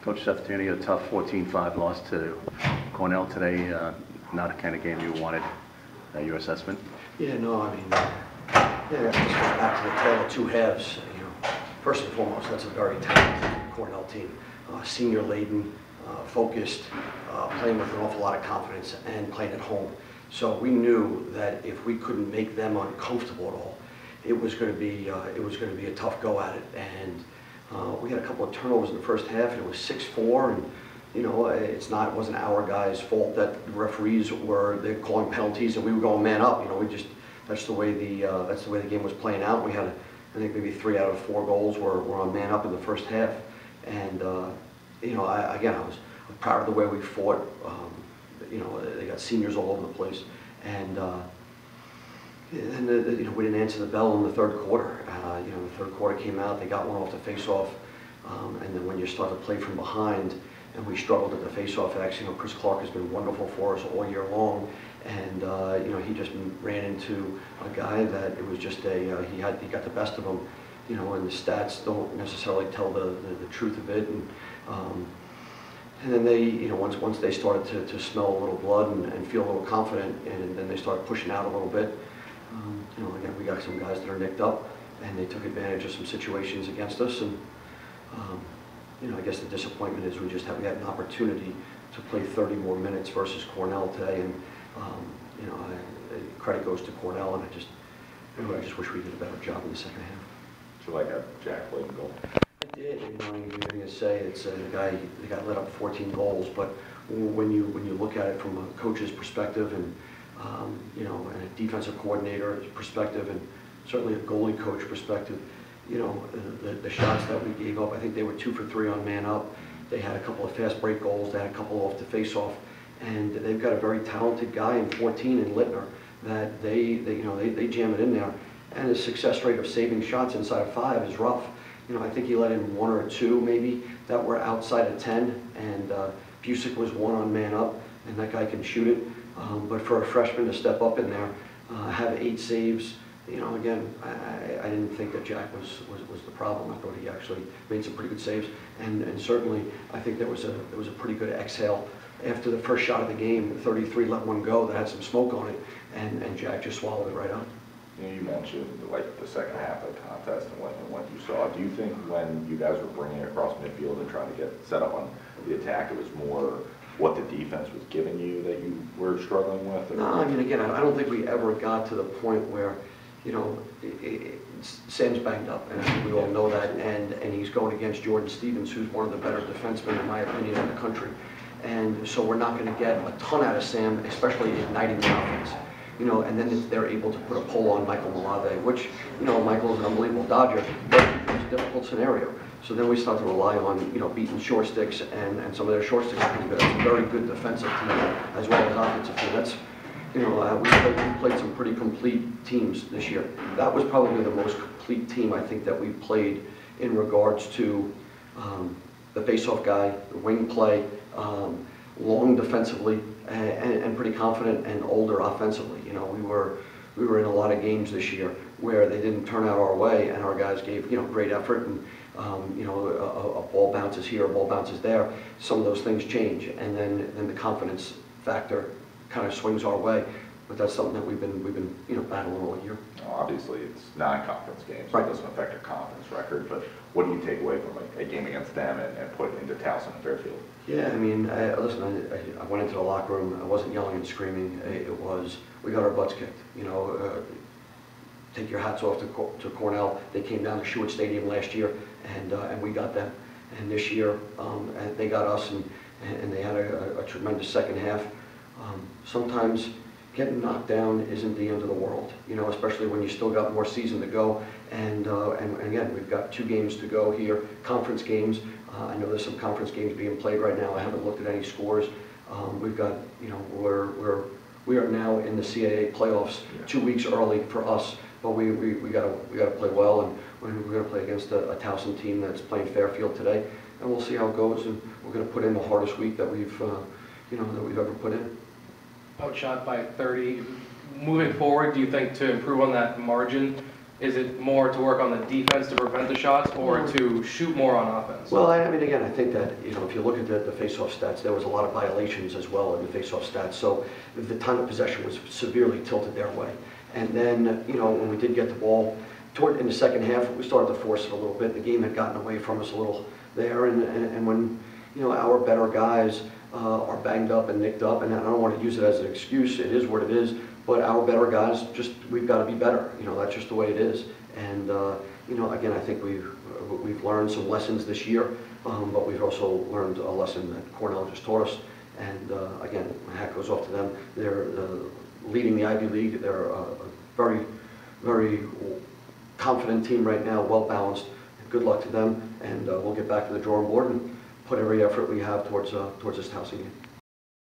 Coach Sabatini, a tough 14-5 loss to Cornell today. Not a kind of game you wanted. Your assessment? Yeah, no, I mean, yeah, just back to the tale of two halves. First and foremost, that's a very talented Cornell team, senior laden, focused, playing with an awful lot of confidence, and playing at home. So we knew that if we couldn't make them uncomfortable at all, it was going to be a tough go at it. And we had a couple of turnovers in the first half, and it was 6-4. And it wasn't our guys' fault that the referees they're calling penalties, and we were going man up. That's the way the game was playing out. We had, I think, maybe 3 out of 4 goals were on man up in the first half. And I was proud of the way we fought. They got seniors all over the place, and we didn't answer the bell in the third quarter. The third quarter came out, they got one off the face-off, and then when you start to play from behind, and we struggled at the face-off. Actually, Chris Clark has been wonderful for us all year long, and he just ran into a guy that it was just he got the best of him, and the stats don't necessarily tell the truth of it, and then they, once they started to smell a little blood and feel a little confident, and then they started pushing out a little bit. Again, we got some guys that are nicked up, and they took advantage of some situations against us. And I guess the disappointment is we had an opportunity to play 30 more minutes versus Cornell today, and credit goes to Cornell, and I just wish we did a better job in the second half. Did you like how Jack played in goal? I did. You're going to say it's the guy let up 14 goals, but when you look at it from a coach's perspective and and a defensive coordinator perspective, and certainly a goalie coach perspective, the shots that we gave up, I think they were 2 for 3 on man up. They had a couple of fast break goals. They had a couple off the face-off, and they've got a very talented guy in 14 in Littner that they jam it in there. And his success rate of saving shots inside of 5 is rough. I think he let in 1 or 2 maybe that were outside of 10, and Busick was 1 on man up, and that guy can shoot it. But for a freshman to step up in there, have 8 saves, again, I didn't think that Jack was the problem. I thought he actually made some pretty good saves, and certainly I think there was a pretty good exhale after the first shot of the game. 33 let one go that had some smoke on it, and Jack just swallowed it right up. You mentioned the second half of the contest and what you saw. Do you think when you guys were bringing it across midfield and trying to get set up on the attack, it was more what the defense was giving you that you were struggling with? Or? No, I mean, again, I don't think we ever got to the point where, Sam's banged up, and I think we all know that, and he's going against Jordan Stevens, who's one of the better defensemen, in my opinion, in the country. And so we're not going to get a ton out of Sam, especially igniting the offense. And then they're able to put a pull on Michael Malave, which, Michael's an unbelievable Dodger, but it's a difficult scenario. So then we start to rely on, beating short sticks, and some of their short sticks are pretty good. It's a very good defensive team as well as offensive team. That's, we played some pretty complete teams this year. That was probably the most complete team I think that we played in regards to the face-off guy, the wing play, long defensively, and pretty confident and older offensively. We were in a lot of games this year where they didn't turn out our way, and our guys gave great effort, and a ball bounces here, a ball bounces there. Some of those things change, and then the confidence factor kind of swings our way. But that's something that we've been battling all year. Obviously, it's non-conference games, so right. It doesn't affect your conference record. But what do you take away from a game against them and put into Towson and Fairfield? Yeah, I mean, listen, I went into the locker room. I wasn't yelling and screaming. It was, we got our butts kicked. Take your hats off to Cornell. They came down to Schuett Stadium last year, and we got them. And this year, and they got us, and they had a tremendous second half. Sometimes getting knocked down isn't the end of the world, especially when you still got more season to go. And again, we've got 2 games to go here, conference games. I know there's some conference games being played right now. I haven't looked at any scores. We've got, we are now in the CAA playoffs 2 weeks early for us, but we got to play well, and we're going to play against a Towson team that's playing Fairfield today, and we'll see how it goes. And we're going to put in the hardest week that we've ever put in. Outshot by 30. Moving forward, do you think to improve on that margin, Is it more to work on the defense to prevent the shots, or to shoot more on offense? Well, I mean, again, I think that, if you look at the face-off stats, there was a lot of violations as well in the face-off stats. So the time of possession was severely tilted their way. And then, when we did get the ball in the second half, we started to force it a little bit. The game had gotten away from us a little there. And when, our better guys are banged up and nicked up, and I don't want to use it as an excuse, it is what it is, but our better guys, we've got to be better. That's just the way it is. And, again, I think we've learned some lessons this year, but we've also learned a lesson that Cornell just taught us. And, again, my hat goes off to them. They're leading the Ivy League. They're a very, very confident team right now, well-balanced. Good luck to them, and we'll get back to the drawing board and put every effort we have towards this housing game.